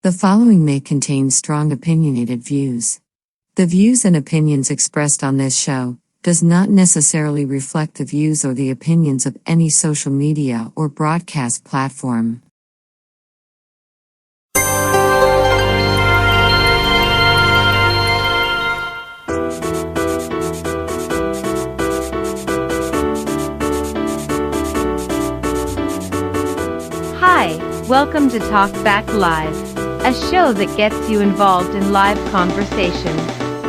The following may contain strong opinionated views. The views and opinions expressed on this show does not necessarily reflect the views or the opinions of any social media or broadcast platform. Hi, welcome to Talk Back Live, a show that gets you involved in live conversations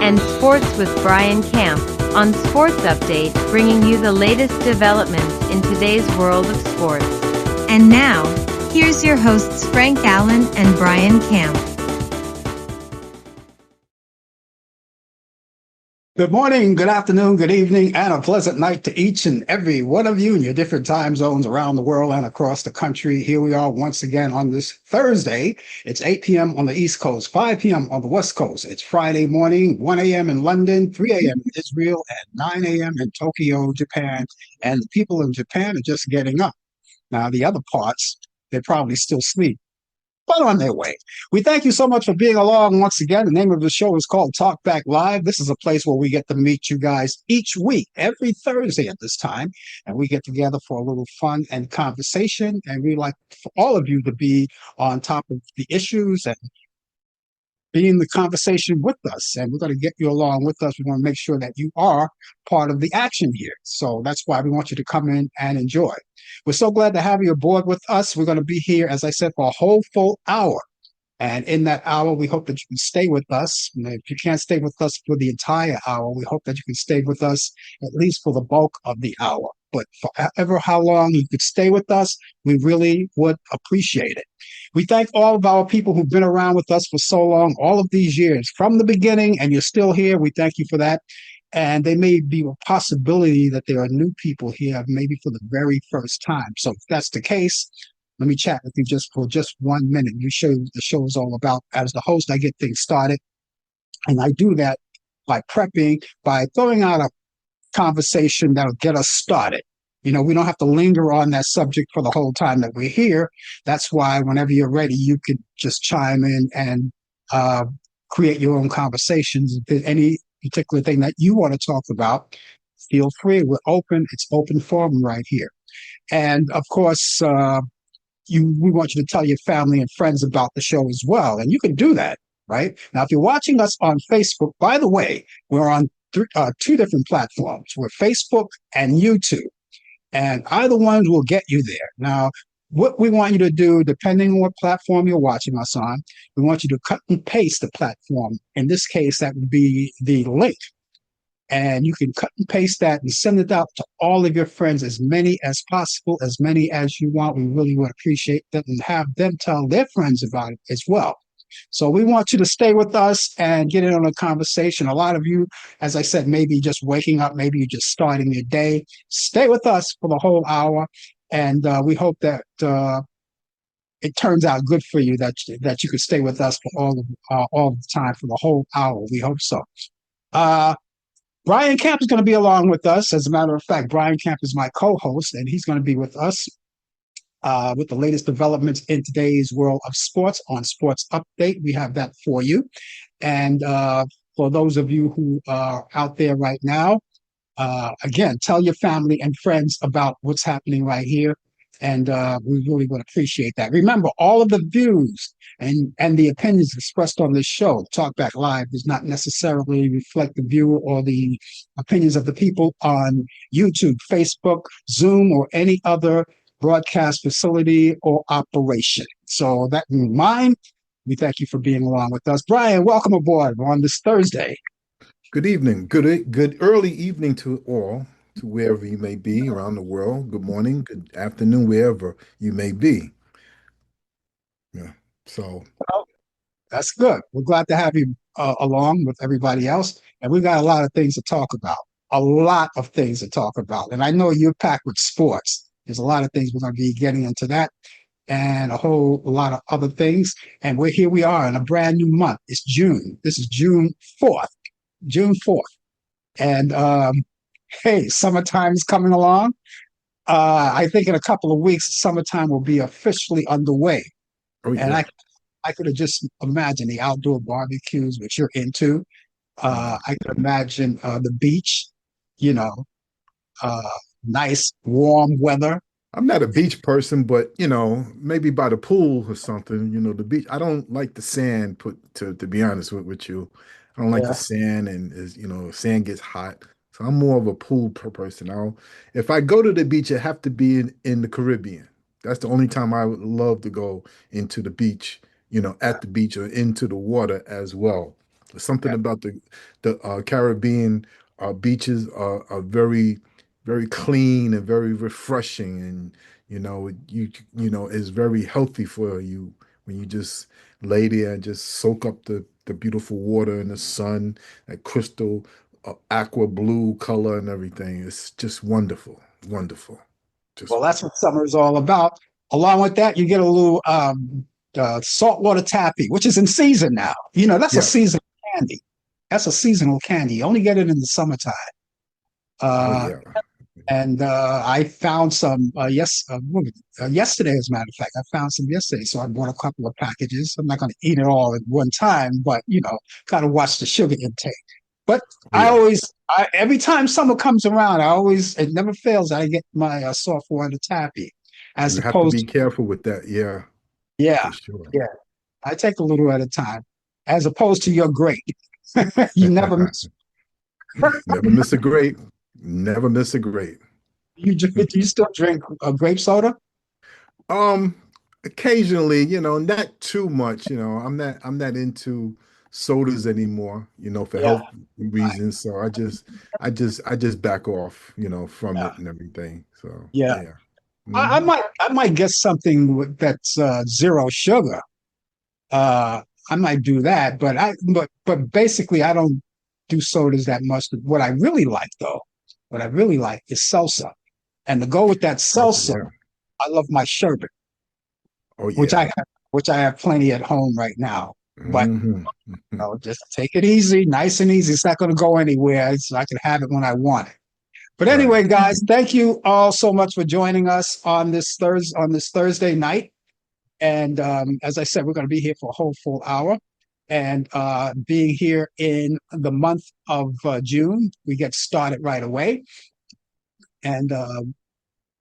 and sports with Brian Camp on Sports Update, bringing you the latest developments in today's world of sports. And now, here's your hosts Frank Allan and Brian Camp. Good morning, good afternoon, good evening, and a pleasant night to each and every one of you in your different time zones around the world and across the country. Here we are once again on this Thursday. It's 8 p.m. on the East Coast, 5 p.m. on the West Coast. It's Friday morning, 1 a.m. in London, 3 a.m. in Israel, and 9 a.m. in Tokyo, Japan. And the people in Japan are just getting up. Now, the other parts, they probably still sleep, but on their way. We thank you so much for being along once again. The name of the show is called Talk Back Live. This is a place where we get to meet you guys each week, every Thursday at this time, and we get together for a little fun and conversation, and we like for all of you to be on top of the issues and be in the conversation with us, and we're going to get you along with us. We want to make sure that you are part of the action here. So that's why we want you to come in and enjoy. We're so glad to have you aboard with us. We're going to be here, as I said, for a whole full hour. And in that hour, we hope that you can stay with us. And if you can't stay with us for the entire hour, we hope that you can stay with us at least for the bulk of the hour. But for ever how long you could stay with us, we really would appreciate it. We thank all of our people who've been around with us for so long, all of these years, from the beginning, and you're still here. We thank you for that. And there may be a possibility that there are new people here, maybe for the very first time. So if that's the case, let me chat with you just for 1 minute. You show the show is all about. As the host, I get things started. And I do that by prepping, by throwing out a conversation that'll get us started. You know, we don't have to linger on that subject for the whole time that we're here. That's why whenever you're ready, you can just chime in and create your own conversations. If there's any particular thing that you want to talk about, feel free. We're open. It's open forum right here. And of course, we want you to tell your family and friends about the show as well. And you can do that, right? Now, if you're watching us on Facebook, by the way, we're on two different platforms. We're Facebook and YouTube. And either ones will get you there. Now, what we want you to do, depending on what platform you're watching us on, we want you to cut and paste the platform. In this case, that would be the link. And you can cut and paste that and send it out to all of your friends, as many as possible, as many as you want. We really would appreciate that and have them tell their friends about it as well. So we want you to stay with us and get in on a conversation. A lot of you, as I said, maybe just waking up, maybe you're just starting your day. Stay with us for the whole hour. And we hope that it turns out good for you, that you could stay with us for all the time, for the whole hour. We hope so. Brian Camp is going to be along with us. As a matter of fact, Brian Camp is my co-host, and he's going to be with us with the latest developments in today's world of sports on Sports Update. We have that for you. And for those of you who are out there right now, again, tell your family and friends about what's happening right here. And we really would appreciate that. Remember, all of the views and the opinions expressed on this show, Talk Back Live, does not necessarily reflect the view or the opinions of the people on YouTube, Facebook, Zoom, or any other broadcast facility or operation. So that in mind, we thank you for being along with us. Brian, welcome aboard on this Thursday. Good evening. Good early evening to all, to wherever you may be around the world. Good morning, good afternoon, wherever you may be. Yeah. So that's good. We're glad to have you along with everybody else. And we've got a lot of things to talk about. A lot of things to talk about. And I know you're packed with sports. There's a lot of things we're going to be getting into that and a whole lot of other things. And here we are in a brand new month. It's June. This is June 4th. June 4th. And hey, summertime is coming along. I think in a couple of weeks, summertime will be officially underway. yeah. And I could have just imagined the outdoor barbecues, which you're into. Mhm. I could imagine the beach, you know, uh, nice warm weather. I'm not a beach person, but maybe by the pool or something. The beach. I don't like the sand. To be honest with you, I don't like the Yeah. sand, and sand gets hot. So I'm more of a pool person. If I go to the beach, it have to be in the Caribbean. That's the only time I would love to go into the beach. Yeah. At the beach or into the water as well. There's something Yeah. about the Caribbean beaches are very very clean and very refreshing, and it's very healthy for you when you just lay there and just soak up the beautiful water and the sun, that crystal aqua blue color and everything. It's just wonderful, wonderful. Just Well, that's what summer is all about. Along with that, you get a little saltwater taffy, which is in season now. That's a Yes. seasonal candy. That's a seasonal candy. You only get it in the summertime. Oh Uh, yeah. and I found some yesterday, as a matter of fact. I found some yesterday, so I bought a couple of packages. I'm not going to eat it all at one time, but kind of watch the sugar intake. But Oh yeah. every time summer comes around, it never fails. I get my soft water taffy, as You have to opposed be to, careful with that. Yeah, yeah, for sure. yeah. I take a little at a time, as opposed to your grape. You never miss. Never miss a grape. Never miss a grape. Do you still drink grape soda? Um, Occasionally, not too much. I'm not into sodas anymore, for Yeah, health reasons. So I just back off, from it and everything. So yeah. yeah. I Hmm. might get something that's zero sugar. Uh, I might do that, but basically, I don't do sodas that much. What I really like is salsa, and to go with that Also, salsa, yeah. I love my sherbet, Oh which yeah. which I have plenty at home right now. But Hmm. just take it easy, nice and easy. It's not going to go anywhere, so I can have it when I want it. But Right. anyway, guys, thank you all so much for joining us on this Thursday night. And as I said, we're going to be here for a whole full hour. And being here in the month of June, we get started right away. And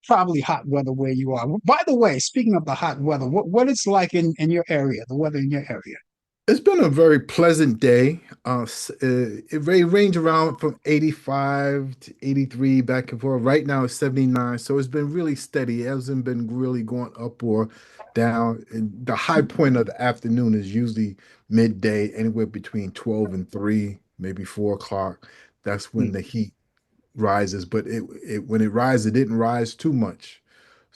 probably hot weather where you are. By the way, speaking of the hot weather, what it's like in your area, the weather in your area? It's been a very pleasant day. It may range around from 85 to 83 back and forth. Right now it's 79, so it's been really steady. It hasn't been really going up or down. And the high point of the afternoon is usually midday, anywhere between 12 and 3, maybe 4 o'clock. That's when the heat rises. But when it rises, it didn't rise too much.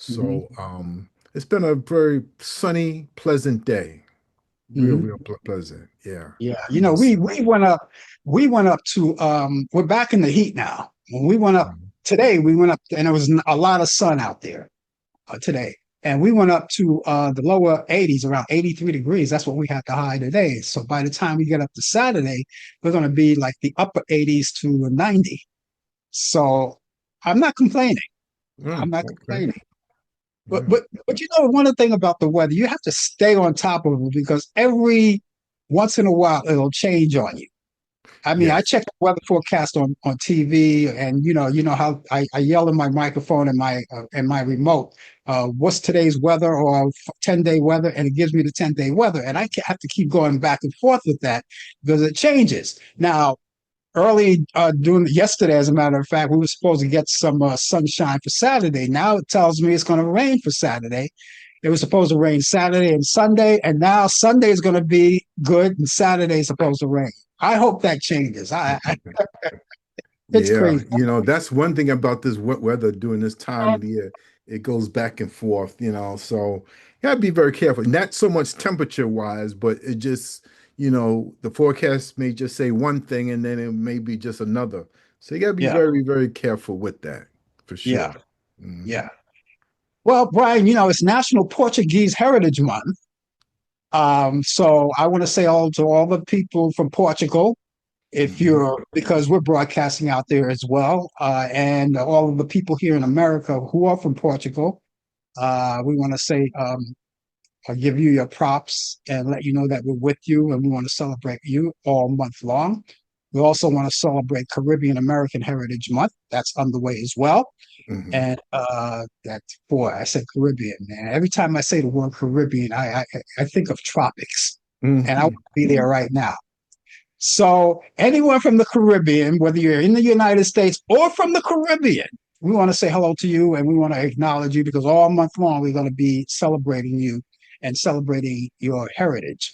Mm-hmm. So it's been a very sunny, pleasant day. Real, Mm-hmm. real pleasant. Yeah. Yeah, Yes. we went up to we're back in the heat now. When we went up Mhm. today, we went up and there was a lot of sun out there today. And we went up to the lower 80s, around 83 degrees. That's what we had the high today. So by the time we get up to Saturday, we're going to be like the upper 80s to 90. So I'm not complaining. I'm not Okay. complaining. But Yeah. but but one thing about the weather, you have to stay on top of it because every once in a while it'll change on you. I mean, I Yes. check the weather forecast on TV, and you know how I yell in my microphone and my remote, what's today's weather or 10-day weather, and it gives me the 10-day weather, and I have to keep going back and forth with that because it changes. Now, early doing yesterday, as a matter of fact, we were supposed to get some sunshine for Saturday. Now it tells me it's going to rain for Saturday. It was supposed to rain Saturday and Sunday, and now Sunday is going to be good, and Saturday is supposed to rain. I hope that changes. It's Yeah. crazy. That's one thing about this wet weather during this time of the year. It goes back and forth. So you gotta be very careful. Not so much temperature wise, but it just, the forecast may just say one thing and then it may be just another. So you gotta be Yeah, very, very careful with that for yeah, sure. Hmm. yeah. Well, Brian, it's National Portuguese Heritage Month. So I want to say all to all the people from Portugal, if Hmm. you're because we're broadcasting out there as well, and all of the people here in America who are from Portugal. We want to say give you your props and let you know that we're with you and we want to celebrate you all month long. We also want to celebrate Caribbean American Heritage Month. That's underway as well. Hmm. And that's boy, I said Caribbean, man. Every time I say the word Caribbean, I think of tropics, and I want Hmm. to be there right now. So anyone from the Caribbean, whether you're in the United States or from the Caribbean, we want to say hello to you and we want to acknowledge you because all month long we're going to be celebrating you and celebrating your heritage.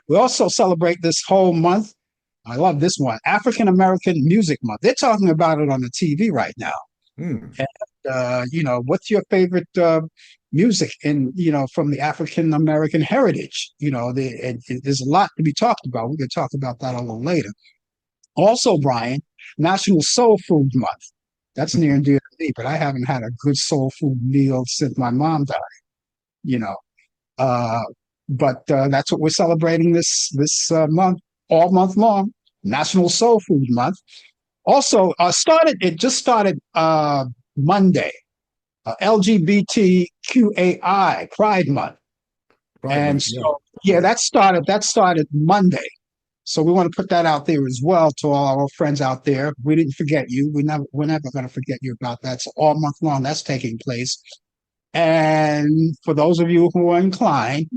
We also celebrate this whole month. I love this one, African American Music Month. They're talking about it on the TV right now. Mm. And what's your favorite music in from the African American heritage? There's a lot to be talked about. We could talk about that a little later. Also, Brian, National Soul Food Month. That's near and dear to me, but I haven't had a good soul food meal since my mom died. You know, uh, but that's what we're celebrating this month, all month long. National Soul Food Month. Also, it just started Monday, LGBTQAI Pride Month, Pride and Month, yeah. so yeah, that started Monday. So we want to put that out there as well to all our friends out there. We didn't forget you. We're never going to forget you about that. So all month long, that's taking place. And for those of you who are inclined,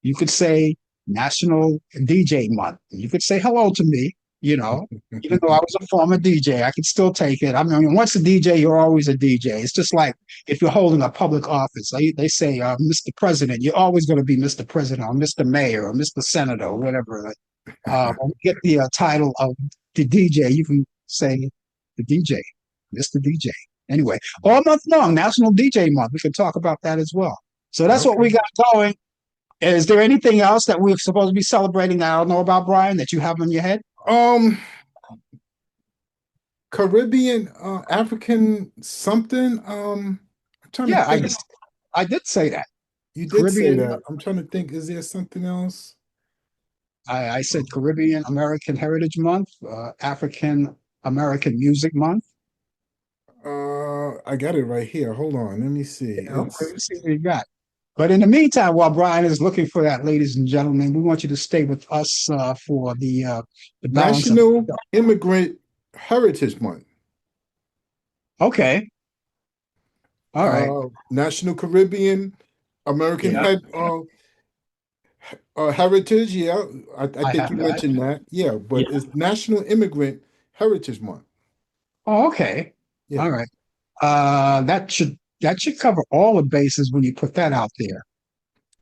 you could say National DJ Month. You could say hello to me, you know, even though I was a former DJ, I could still take it. I mean, once a DJ, you're always a DJ. It's just like if you're holding a public office, they say, Mr. President, you're always going to be Mr. President or Mr. Mayor or Mr. Senator or whatever. When you get the title of the DJ, you can say the DJ, Mr. DJ. Anyway, all month long, National DJ Month. We can talk about that as well. So that's what Okay. we got going. Is there anything else that we're supposed to be celebrating that I don't know about, Brian, that you have in your head? Um, Caribbean, African something. I'm trying to Yeah, think. I did say that. You did say Caribbean. that. I'm trying to think. Is there something else? I said Caribbean American Heritage Month, African American Music Month. I got it right here. Hold on. Let me see. It's Let's see what you got. But in the meantime, while Brian is looking for that, ladies and gentlemen, we want you to stay with us for the balance of the National show. Immigrant Heritage Month. Okay. All right. National Caribbean American Yeah, Heritage. Yeah, I I think have you that. mentioned that. Yeah, Yeah. but it's National Immigrant Heritage Month. Oh, okay. Yeah, All right. That should cover all the bases when you put that out there.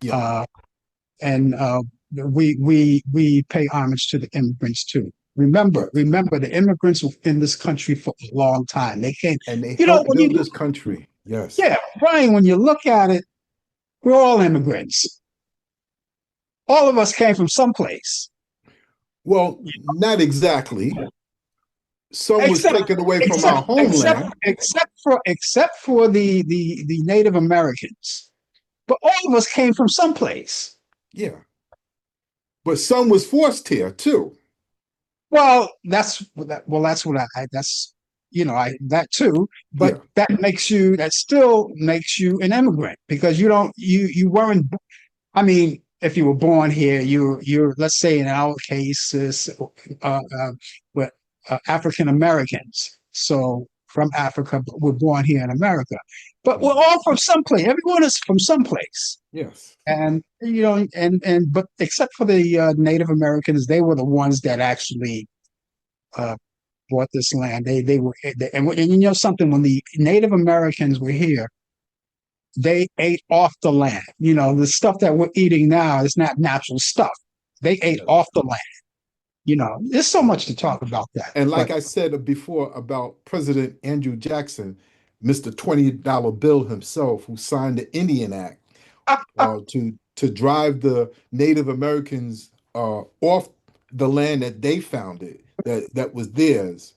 yeah. Uh, and we pay homage to the immigrants too. Remember, the immigrants were in this country for a long time. They came, And they helped when you build this country. Yes. yeah, Brian, when you look at it, we're all immigrants. All of us came from someplace. Well, not exactly. Some was Except taken away from except our except homeland. except for the Native Americans. But all of us came from someplace. Yeah. But some was forced here too. Well, that's what that's I that too, but Yeah. that still makes you an immigrant because you weren't. I mean, if you were born here, you're let's say in our case is with African Americans, so from Africa, but we're born here in America, but we're Mhm. all from someplace. Everyone is from someplace. Yes. And but except for the Native Americans, they were the ones that actually uh, bought this land. They were and you know something when the Native Americans were here, they ate off the land. The stuff that we're eating now is not natural stuff. They ate Yes. off the land. There's so much to talk about that. And But like I said before about President Andrew Jackson, Mr. $20 bill himself, who signed the Indian Act to drive the Native Americans off the land that they founded, that was theirs.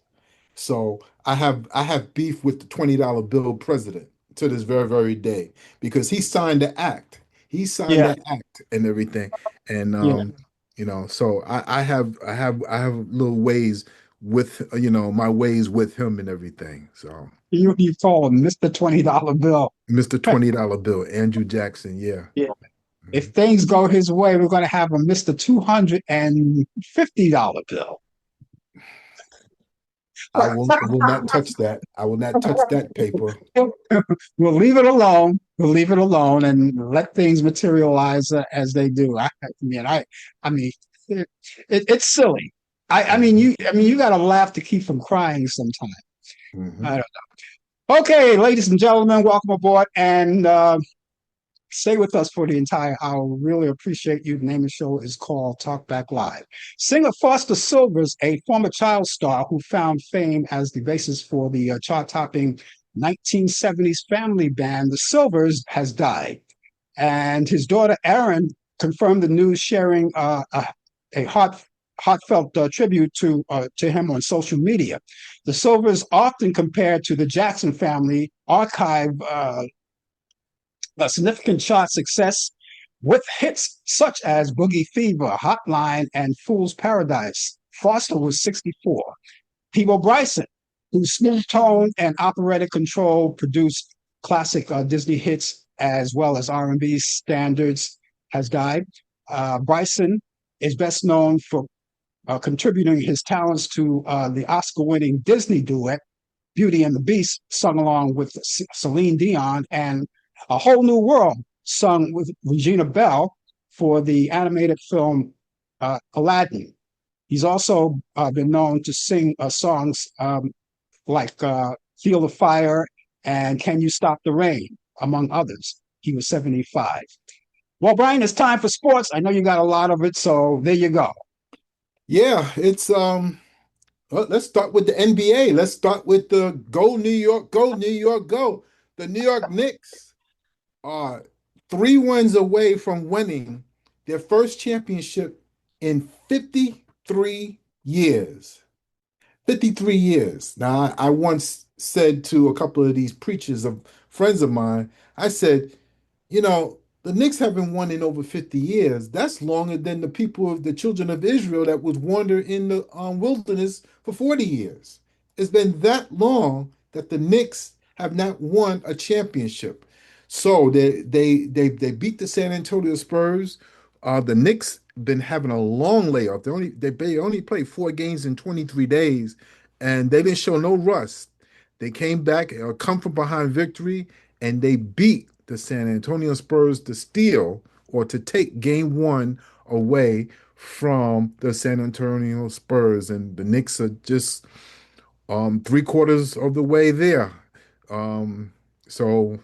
So I have beef with the $20 bill president to this very, very day because he signed the act. He signed yeah, the act and everything. And yeah, so I have little ways with my ways with him and everything. So you call him Mr. $20 bill. Mr. $20 bill, Andrew Jackson, yeah. Yeah. If things go his way, we're going to have a Mr. $250 bill. I will not touch that. I will not touch that paper. We'll leave it alone. We'll leave it alone and let things materialize as they do. I mean, it's silly. Mhm. I mean, you got to laugh to keep from crying sometimes. I Mhm. don't know. Okay, ladies and gentlemen, welcome aboard and stay with us for the entire hour. We really appreciate you. The name of the show is called Talk Back Live. Singer Foster Silvers, a former child star who found fame as the basis for the chart-topping 1970s family band, The Silvers, has died. And his daughter, Erin, confirmed the news, sharing a heartfelt tribute to him on social media. The Silvers, often compared to the Jackson family, archive a significant chart success with hits such as Boogie Fever, Hotline, and Fool's Paradise. Foster was 64. Peebo Bryson, whose smooth tone and operatic control produced classic Disney hits as well as R&B standards, has died. Bryson is best known for contributing his talents to the Oscar-winning Disney duet Beauty and the Beast, sung along with Celine Dion, and A Whole New World, sung with Regina Bell for the animated film Aladdin. He's also been known to sing songs like Feel the Fire and Can You Stop the Rain, among others. He was 75. Well, Brian, it's time for sports. I know you got a lot of it, so there you go. Yeah, it's well, let's start with the NBA. Let's start with the Go New York, Go New York, Go. The New York Knicks are 3 wins away from winning their first championship in 53 years. 53 years. Now, I once said to a couple of these preachers of friends of mine, I said, the Knicks haven't won in over 50 years. That's longer than the people of the children of Israel that was wandering in the wilderness for 40 years. It's been that long that the Knicks have not won a championship. So they beat the San Antonio Spurs. The Knicks been having a long layoff. They only played 4 games in 23 days, and they didn't show no rust. They came back, a come from behind victory, and they beat the San Antonio Spurs to steal or to take game 1 away from the San Antonio Spurs. And the Knicks are just 3/4 of the way there. Um, so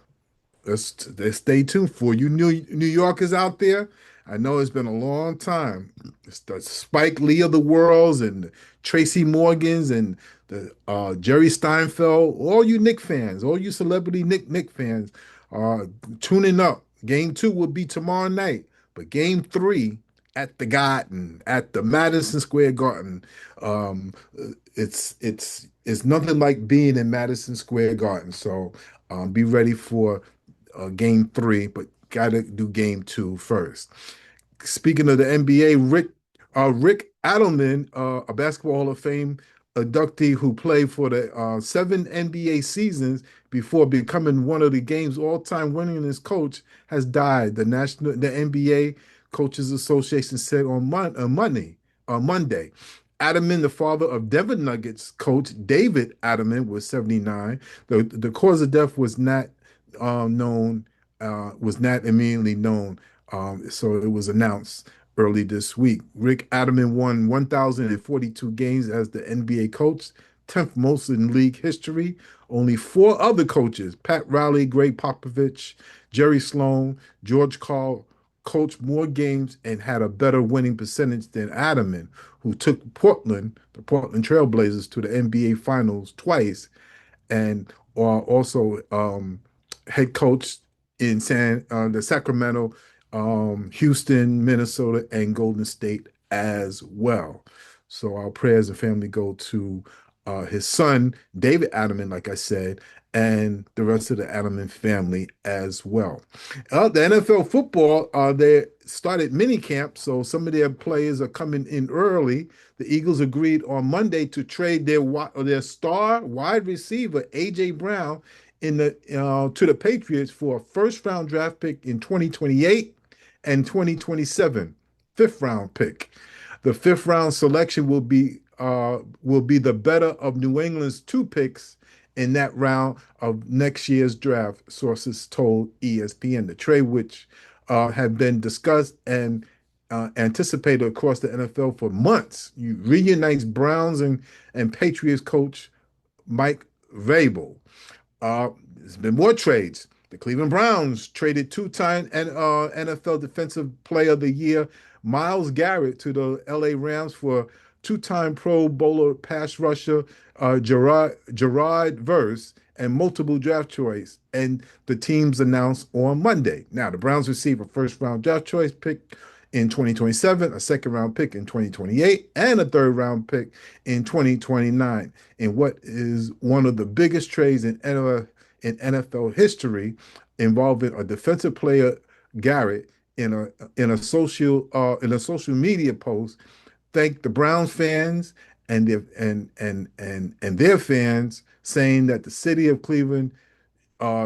let's stay tuned for you New Yorkers out there. I know it's been a long time. It's the Spike Lee of the worlds and Tracy Morgans and the Jerry Steinfeld, all you Nick fans, all you celebrity Nick fans are tuning up. Game 2 will be tomorrow night, but game 3 at the Garden, at the Madison Square Garden. Um, it's nothing like being in Madison Square Garden. So be ready for game 3, but gotta do game 2 first. Speaking of the NBA, Rick Adelman, a Basketball Hall of Fame inductee who played for the 7 NBA seasons before becoming one of the game's all-time winningest coach, has died. The NBA Coaches Association said on Monday. Adelman, the father of Denver Nuggets coach David Adelman, was 79. The cause of death known, was not immediately known. So it was announced early this week. Rick Adelman won 1,042 games as the NBA coach, 10th most in league history. Only 4 other coaches, Pat Riley, Greg Popovich, Jerry Sloan, George Karl, coached more games and had a better winning percentage than Adelman, who took the Portland Trailblazers, to the NBA Finals twice, and also head coach in the Sacramento, Houston, Minnesota, and Golden State as well. So our prayers and family go to his son, David Adelman, like I said, and the rest of the Adelman family as well. The NFL football, they started mini camp, so some of their players are coming in early. The Eagles agreed on Monday to trade their star wide receiver AJ Brown to the Patriots for a first round draft pick in 2028 and 2027 fifth round pick. The fifth round selection will be the better of New England's two picks in that round of next year's draft, sources told ESPN. The trade, which had been discussed and anticipated across the NFL for months, reunites Browns and Patriots coach Mike Vrabel. There's been more trades. The Cleveland Browns traded two-time NFL Defensive Player of the Year Myles Garrett to the LA Rams for two-time Pro Bowler pass rusher Gerard Verse and multiple draft choice. And the teams announced on Monday. Now, the Browns receive a first-round draft choice pick in 2027, a second round pick in 2028, and a third round pick in 2029 in what is one of the biggest trades in NFL history, involving a defensive player Garrett in a social media post. Thanked the Browns fans and their fans, saying that the city of Cleveland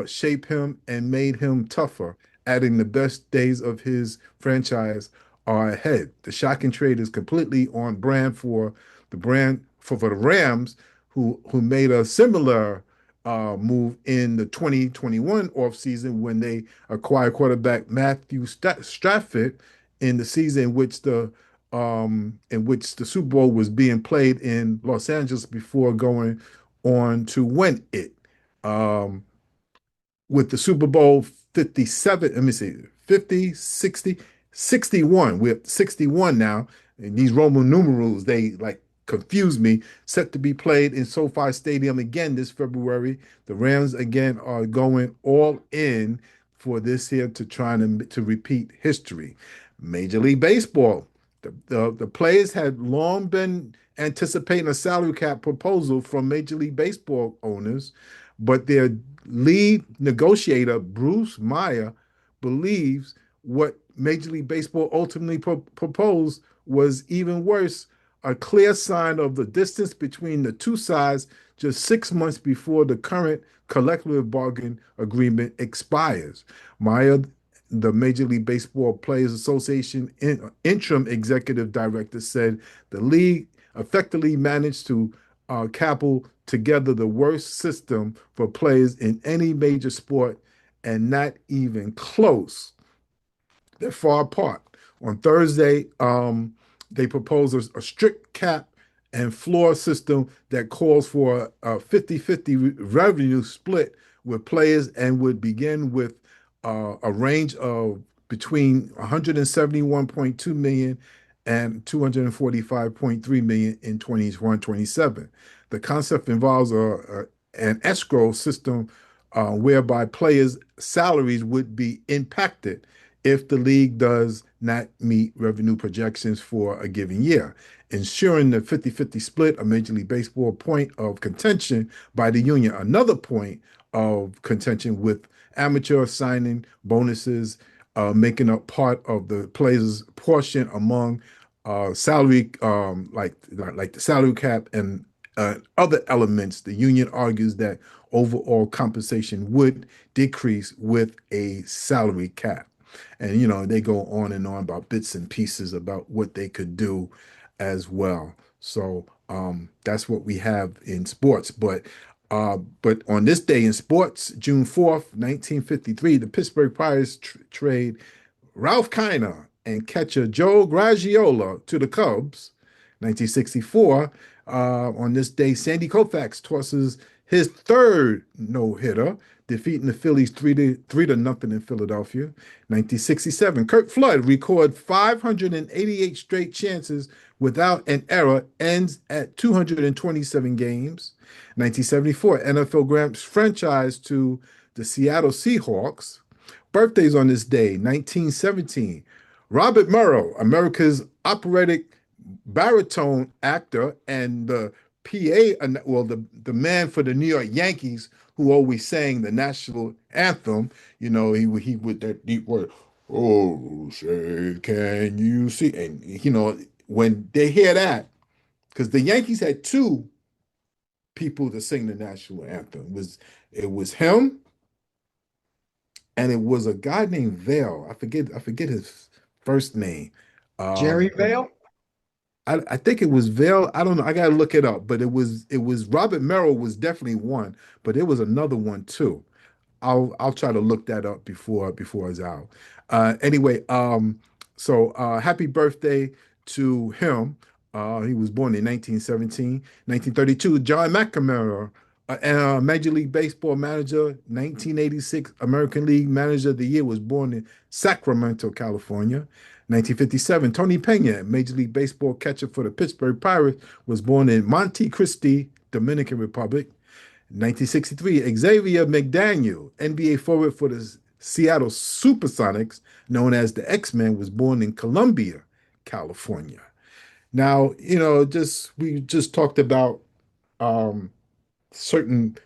shaped him and made him tougher, adding the best days of his franchise are ahead. The shocking trade is completely on brand for the Rams, who made a similar move in the 2021 offseason when they acquired quarterback Matthew Stafford in the season in which the Super Bowl was being played in Los Angeles before going on to win it. Um, with the Super Bowl 57, let me see, 50, 60, 61. We're at 61 now. And these Roman numerals, they like confuse me. Set to be played in SoFi Stadium again this February. The Rams again are going all in for this year to try to repeat history. Major League Baseball. The players had long been anticipating a salary cap proposal from Major League Baseball owners, but their lead negotiator, Bruce Meyer, believes what Major League Baseball ultimately proposed was even worse, a clear sign of the distance between the two sides just 6 months before the current collective bargain agreement expires. Meyer, the Major League Baseball Players Association interim executive director, said the league effectively managed to cobble together the worst system for players in any major sport, and not even close. They're far apart. On Thursday, they proposed a strict cap and floor system that calls for a 50-50 revenue split with players and would begin with a range of between 171.2 million and 245.3 million in 2027. The concept involves an escrow system whereby players' salaries would be impacted if the league does not meet revenue projections for a given year, ensuring the 50-50 split of Major League Baseball point of contention by the union. Another point of contention with amateur signing bonuses making up part of the players' portion among salary, like the salary cap and other elements. The union argues that overall compensation would decrease with a salary cap. And, they go on and on about bits and pieces about what they could do as well. So that's what we have in sports. But on this day in sports, June 4th, 1953, the Pittsburgh Pirates trade Ralph Kiner and catcher Joe Garagiola to the Cubs. 1964, on this day, Sandy Koufax tosses his third no-hitter, defeating the Phillies 3 to nothing in Philadelphia. 1967, Curt Flood record 588 straight chances without an error, ends at 227 games. 1974, NFL grants franchise to the Seattle Seahawks. Birthdays on this day: 1917, Robert Murrow, America's operatic baritone actor and the PA, well, the man for the New York Yankees who always sang the national anthem. He with that deep word, "Oh, say, can you see?" And when they hear that, because the Yankees had two people to sing the national anthem. It was him and it was a guy named Vale. I forget his first name. Jerry Vale? I think it was Vale. I don't know. I gotta look it up, but it was Robert Merrill was definitely one, but there was another one too. I'll try to look that up before it's out. Anyway, happy birthday to him. He was born in 1917, 1932. John McNamara, Major League Baseball manager, 1986 American League Manager of the Year, was born in Sacramento, California. 1957, Tony Pena, Major League Baseball catcher for the Pittsburgh Pirates, was born in Monte Cristi, Dominican Republic. 1963, Xavier McDaniel, NBA forward for the Seattle Supersonics, known as the X-Men, was born in Columbia, California. Now, just we just talked about um, certain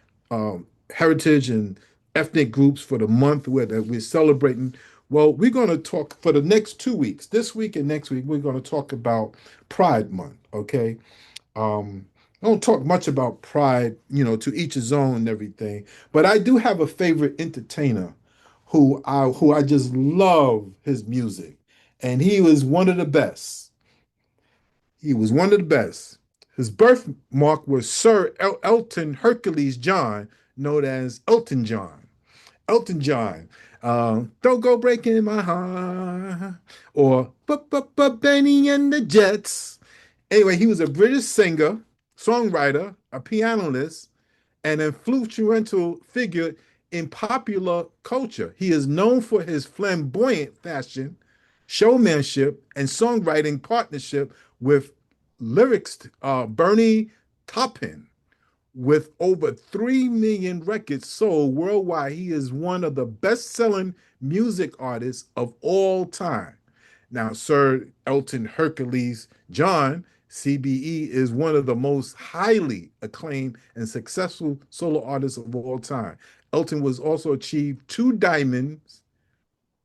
heritage and ethnic groups for the month that we're celebrating. Well, we're going to talk for the next 2 weeks, this week and next week, we're going to talk about Pride Month, okay? I don't talk much about pride, to each his own and everything, but I do have a favorite entertainer who I just love his music, and he was one of the best. He was one of the best. His birthmark was Sir Elton Hercules John, known as Elton John. Elton John. Don't go breaking my heart. Or but Benny and the Jets. Anyway, he was a British singer, songwriter, a pianist, an influential figure in popular culture. He is known for his flamboyant fashion, showmanship, and songwriting partnership with lyrics Bernie Taupin. With over 3 million records sold worldwide, he is one of the best selling music artists of all time. Now, Sir Elton Hercules John, CBE, is one of the most highly acclaimed and successful solo artists of all time. Elton was also achieved 2 diamonds,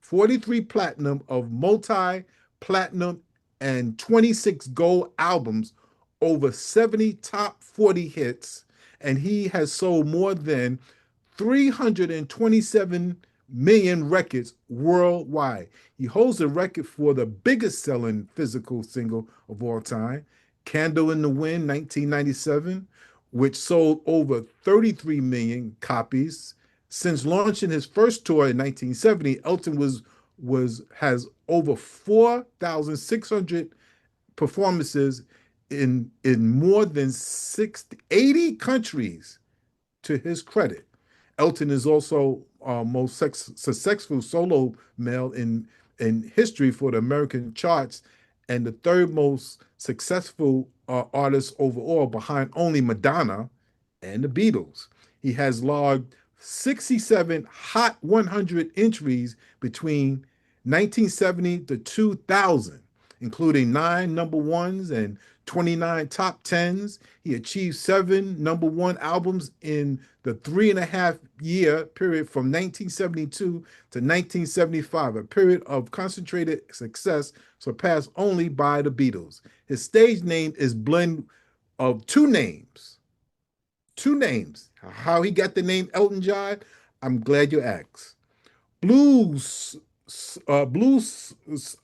43 platinum of multi platinum, and 26 gold albums, over 70 top 40 hits, and he has sold more than 327 million records worldwide. He holds the record for the biggest selling physical single of all time, Candle in the Wind, 1997, which sold over 33 million copies. Since launching his first tour in 1970, Elton has over 4,600 performances in more than 80 countries to his credit. Elton is also most successful solo male in history for the American charts, and the third most successful artist overall, behind only Madonna and the Beatles. He has logged 67 Hot 100 entries between 1970 to 2000, including 9 number 1s and 29 top tens. He achieved 7 number 1 albums in the 3.5 year period from 1972 to 1975, a period of concentrated success surpassed only by the Beatles. His stage name is blend of two names. Two names. How he got the name Elton John, I'm glad you asked. Blues, blues.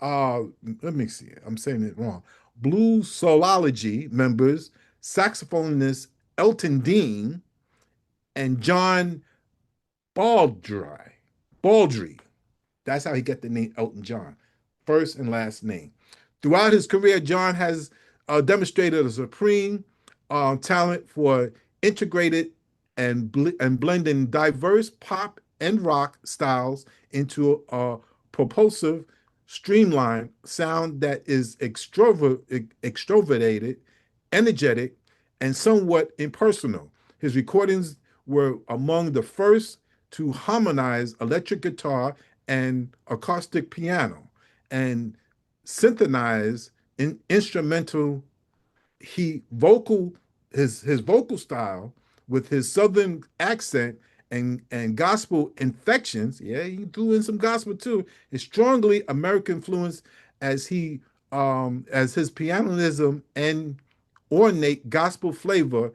Let me see. I'm saying it wrong. Blues Soulology members, saxophonist Elton Dean and John Baldry. Baldry. That's how he got the name Elton John, first and last name. Throughout his career, John has demonstrated a supreme talent for integrated and blending diverse pop and rock styles into a propulsive, streamlined sound that is extroverted, energetic, and somewhat impersonal. His recordings were among the first to harmonize electric guitar and acoustic piano and synthesize instrumental he vocal his vocal style with his southern accent and gospel infections. Yeah, he threw in some gospel too. Is strongly American influence as his pianism and ornate gospel flavor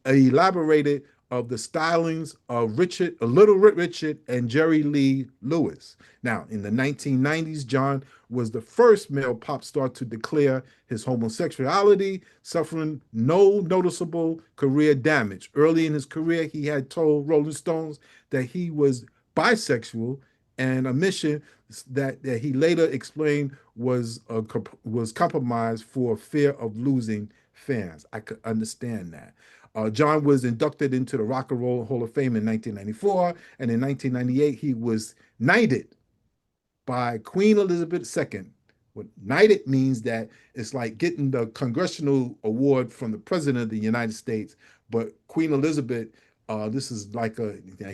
elaborated of the stylings of Little Richard, and Jerry Lee Lewis. Now, in the 1990s, John was the first male pop star to declare his homosexuality, suffering no noticeable career damage. Early in his career, he had told Rolling Stones that he was bisexual, and a mission that he later explained was compromised for fear of losing fans. I could understand that. John was inducted into the Rock and Roll Hall of Fame in 1994, and in 1998 he was knighted by Queen Elizabeth II. What knighted means that it's like getting the congressional award from the President of the United States, but Queen Elizabeth, this is like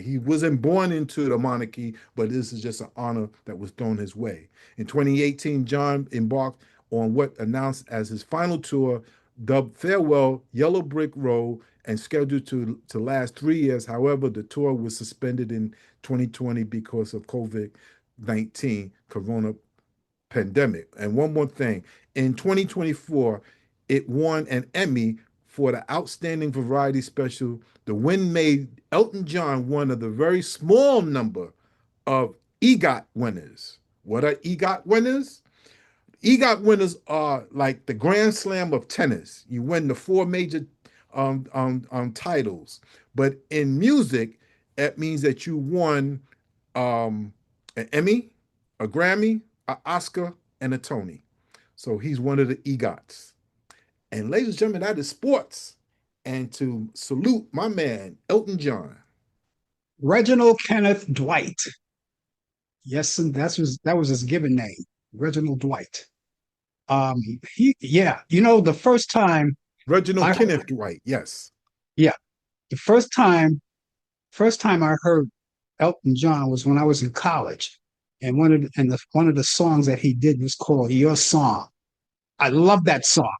he wasn't born into the monarchy, but this is just an honor that was thrown his way. In 2018, John embarked on what announced as his final tour, dubbed Farewell Yellow Brick Road, and scheduled to last 3 years. However, the tour was suspended in 2020 because of COVID-19 corona pandemic. And one more thing, in 2024, it won an Emmy for the outstanding variety special. The win made Elton John one of the very small number of EGOT winners. What are EGOT winners? EGOT winners are like the Grand Slam of tennis. You win the four major titles. But in music, it means that you won an Emmy, a Grammy, an Oscar, and a Tony. So he's one of the EGOTs. And ladies and gentlemen, that is sports. And to salute my man, Elton John. Reginald Kenneth Dwight. Yes, and that was his given name, Reginald Dwight. The Reginald Kenneth Dwight, yes. Yeah, the first time I heard Elton John was when I was in college, and one of the songs that he did was called "Your Song." I love that song,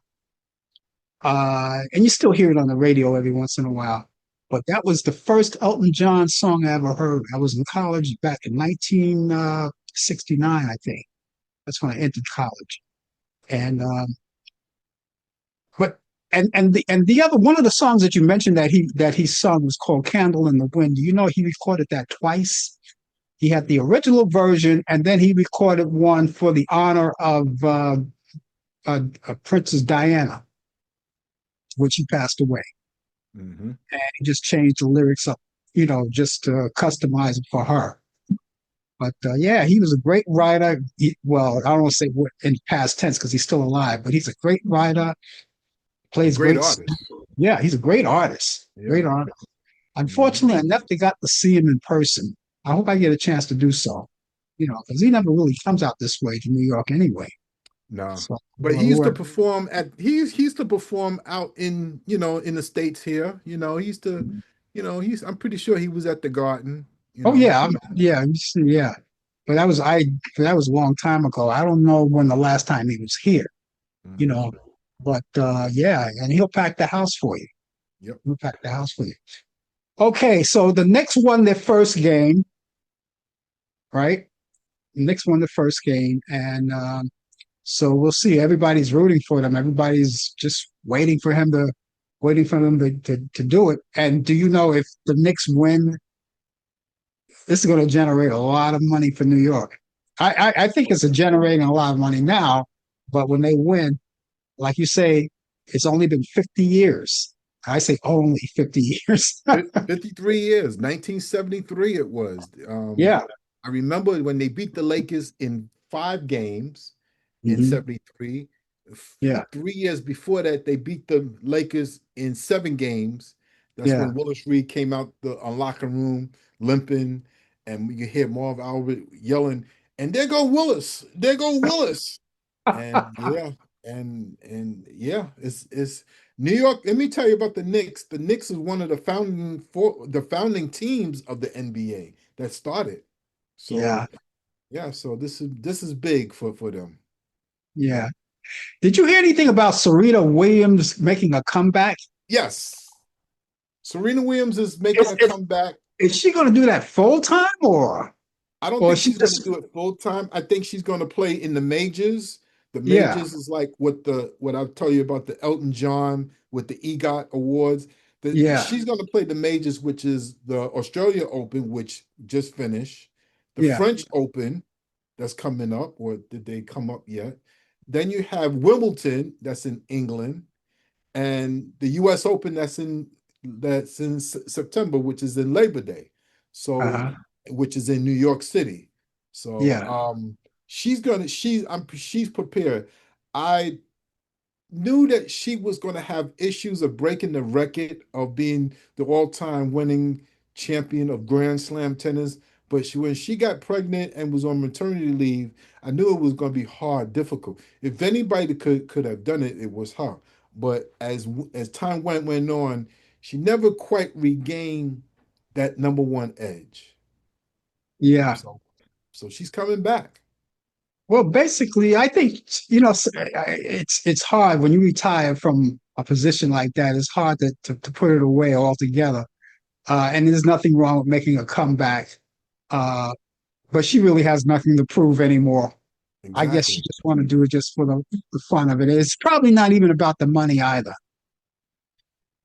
and you still hear it on the radio every once in a while. But that was the first Elton John song I ever heard. I was in college back in 1969, I think. That's when I entered college, and but and the other one of the songs that you mentioned that he sung was called "Candle in the Wind." Do you know he recorded that twice? He had the original version, and then he recorded one for the honor of Princess Diana, which he passed away. Mm-hmm. And he just changed the lyrics up, just to customize it for her. But yeah, he was a great writer. Well, I don't want to say what in past tense because he's still alive, but he's a great writer. A Plays great great. artist. Yeah, he's a great artist. Yeah. Great artist. Unfortunately, I never got to see him in person. I hope I get a chance to do so. Because he never really comes out this way to New York anyway. No, So, but he used to perform he used to perform out in in the States here. He used to, I'm pretty sure he was at the Garden. Oh yeah, yeah. But that was a long time ago. I don't know when the last time he was here. You Mhm. know, but yeah, and he'll pack the house for you. Yep. He'll pack the house for you. Okay, so the Knicks won their first game, right? The Knicks won the first game, and so we'll see. Everybody's rooting for them. Everybody's just waiting for them to do it. And do you know if the Knicks win, this is going to generate a lot of money for New York. I think it's generating a lot of money now, but when they win, like you say, it's only been 50 years. I say only 50 years. 53 years, 1973 it was. Yeah. I remember when they beat the Lakers in 5 games in Mhm. 73. Yeah. 3 years before that, they beat the Lakers in 7 games. That's Yeah. when Willis Reed came out the locker room limping, and you hear Marv Albert yelling, "And there go Willis! There go Willis!" And yeah, and yeah, it's New York. Let me tell you about the Knicks. The Knicks is one of the founding teams of the NBA that started. Yeah. So yeah, so this is big for them. Yeah. Did you hear anything about Serena Williams making a comeback? Yes, Serena Williams is making Is, a is, comeback. is she going to do that full time I don't or think she she's going to just, do it full time. I think she's going to play in the majors. The yeah. majors is like what I'll tell you about the Elton John with the EGOT awards. Yeah, She's going to play the majors, which is the Australia Open, which just finished, the yeah, French Open that's coming up, or did they come up yet? Then you have Wimbledon, that's in England, and the U.S. Open that's in September, which is in Labor Day, so uh-huh, which is in New York City. So yeah, she's prepared. I knew that she was going to have issues of breaking the record of being the all-time winning champion of Grand Slam tennis. But when she got pregnant and was on maternity leave, I knew it was going to be hard, difficult. If anybody could have done it, it was her. But as time went on, she never quite regained that number one edge. yeah. So so she's coming back. Well, basically, I think, it's hard when you retire from a position like that. It's hard to put it away altogether. And there's nothing wrong with making a comeback. Uh, but she really has nothing to prove anymore. I guess she Exactly. just want to do it just for the fun of it. It's probably not even about the money either.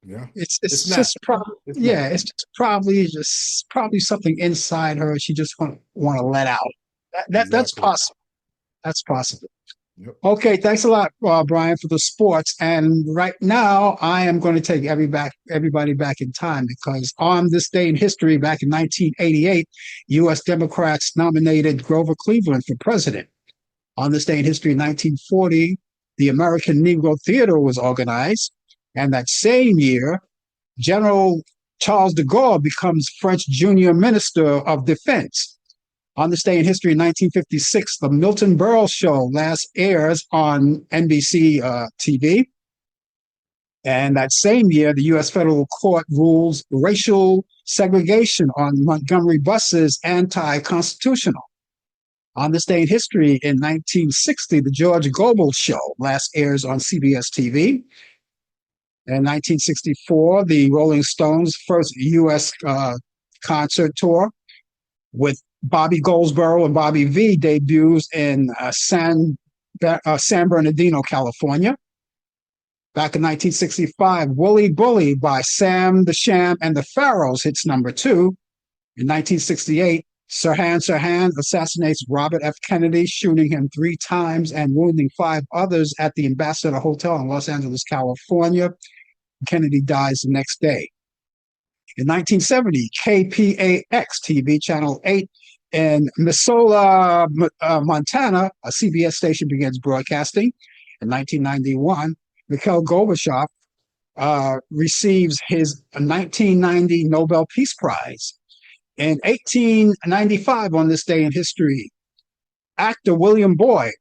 Yeah. It's It's it's not. just probably, It's yeah, not. it's just probably something inside her she just want to let out. That's Exactly. possible. That's possible. Yep. Okay, thanks a lot, Brian, for the sports. And right now, I am going to take everybody back in time because on this day in history, back in 1988, U.S. Democrats nominated Grover Cleveland for president. On this day in history, in 1940, the American Negro Theater was organized. And that same year, General Charles de Gaulle becomes French Junior Minister of Defense. On this day in history, in 1956, the Milton Berle Show last airs on NBC TV. And that same year, the U.S. federal court rules racial segregation on Montgomery buses anti-constitutional. On this day in history, in 1960, the George Gobel Show last airs on CBS TV. In 1964, the Rolling Stones' first U.S. Concert tour with Bobby Goldsboro and Bobby V debuts in San Bernardino, California. Back in 1965, Wooly Bully by Sam the Sham and the Pharaohs hits number 2. In 1968, Sirhan assassinates Robert F. Kennedy, shooting him 3 times and wounding 5 others at the Ambassador Hotel in Los Angeles, California. Kennedy dies the next day. In 1970, KPAX TV, Channel 8, in Missoula, Montana, a CBS station begins broadcasting. In 1991, Mikhail Gorbachev receives his 1990 Nobel Peace Prize. In 1895, on this day in history, actor William Boyd,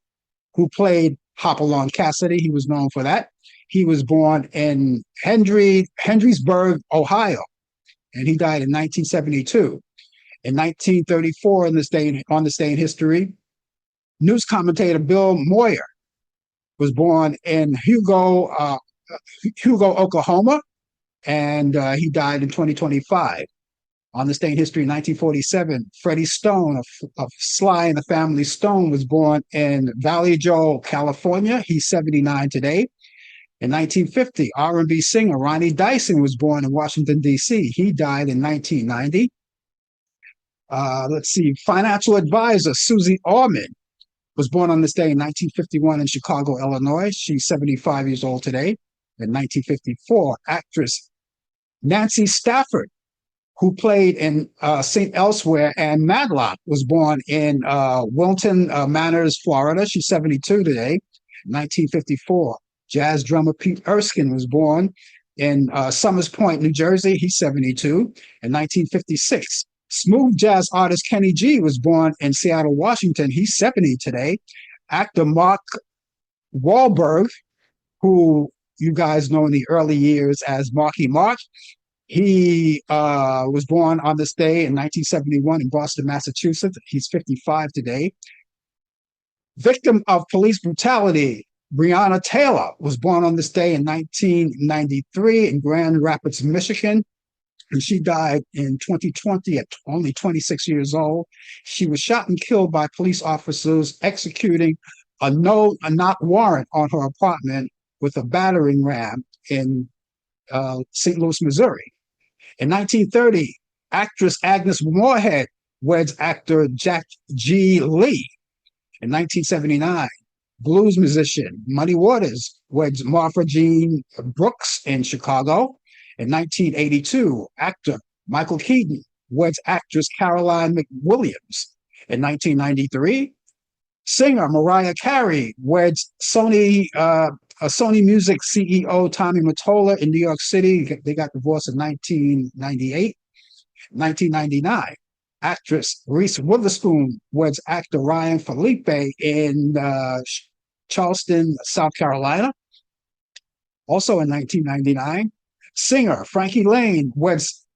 who played Hopalong Cassidy, he was known for that. He was born in Hendrysburg, Ohio, and he died in 1972. In 1934, on this day in history, news commentator Bill Moyer was born in Hugo, Oklahoma, and he died in 2025. On this day in history, in 1947, Freddie Stone of Sly and the Family Stone was born in Valley Joe, California. He's 79 today. In 1950, R&B singer Ronnie Dyson was born in Washington, D.C. He died in 1990. Let's see, financial advisor Susie Orman was born on this day in 1951 in Chicago, Illinois. She's 75 years old today. In 1954, actress Nancy Stafford, who played in St. Elsewhere and Matlock, was born in Wilton Manors, Florida. She's 72 today. In 1954, jazz drummer Pete Erskine was born in Summers Point, New Jersey. He's 72. In 1956, smooth jazz artist Kenny G was born in Seattle, Washington. He's 70 today. Actor Mark Wahlberg, who you guys know in the early years as Marky Mark, he was born on this day in 1971 in Boston, Massachusetts. He's 55 today. Victim of police brutality, Breonna Taylor was born on this day in 1993 in Grand Rapids, Michigan. And she died in 2020 at only 26 years old. She was shot and killed by police officers executing a knock warrant on her apartment with a battering ram in St. Louis, Missouri. In 1930, actress Agnes Moorehead weds actor Jack G. Lee. In 1979, blues musician Muddy Waters weds Martha Jean Brooks in Chicago. In 1982, actor Michael Keaton weds actress Caroline McWilliams. In 1993, singer Mariah Carey weds Sony Music CEO Tommy Mottola in New York City. They got divorced in 1998. 1999, actress Reese Witherspoon weds actor Ryan Felipe in Charleston, South Carolina. Also in 1999, singer Frankie Lane weds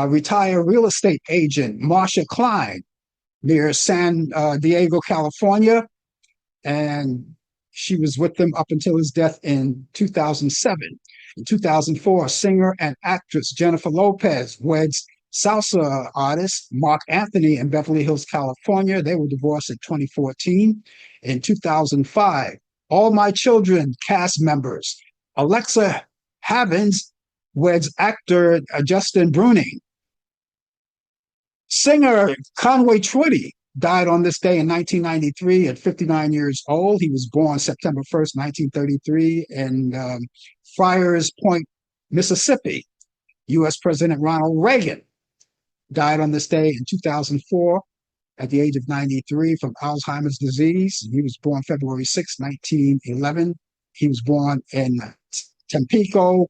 retired real estate agent Marsha Klein near San Diego, California. And she was with them up until his death in 2007. In 2004, singer and actress Jennifer Lopez weds salsa artist Mark Anthony in Beverly Hills, California. They were divorced in 2014. In 2005, All My Children cast members Alexa Havens weds actor Justin Bruning. Singer Conway Twitty died on this day in 1993 at 59 years old. He was born September 1st, 1933 in Friars Point, Mississippi. U.S. President Ronald Reagan died on this day in 2004 at the age of 93 from Alzheimer's disease. He was born February 6, 1911. He was born in Tampico,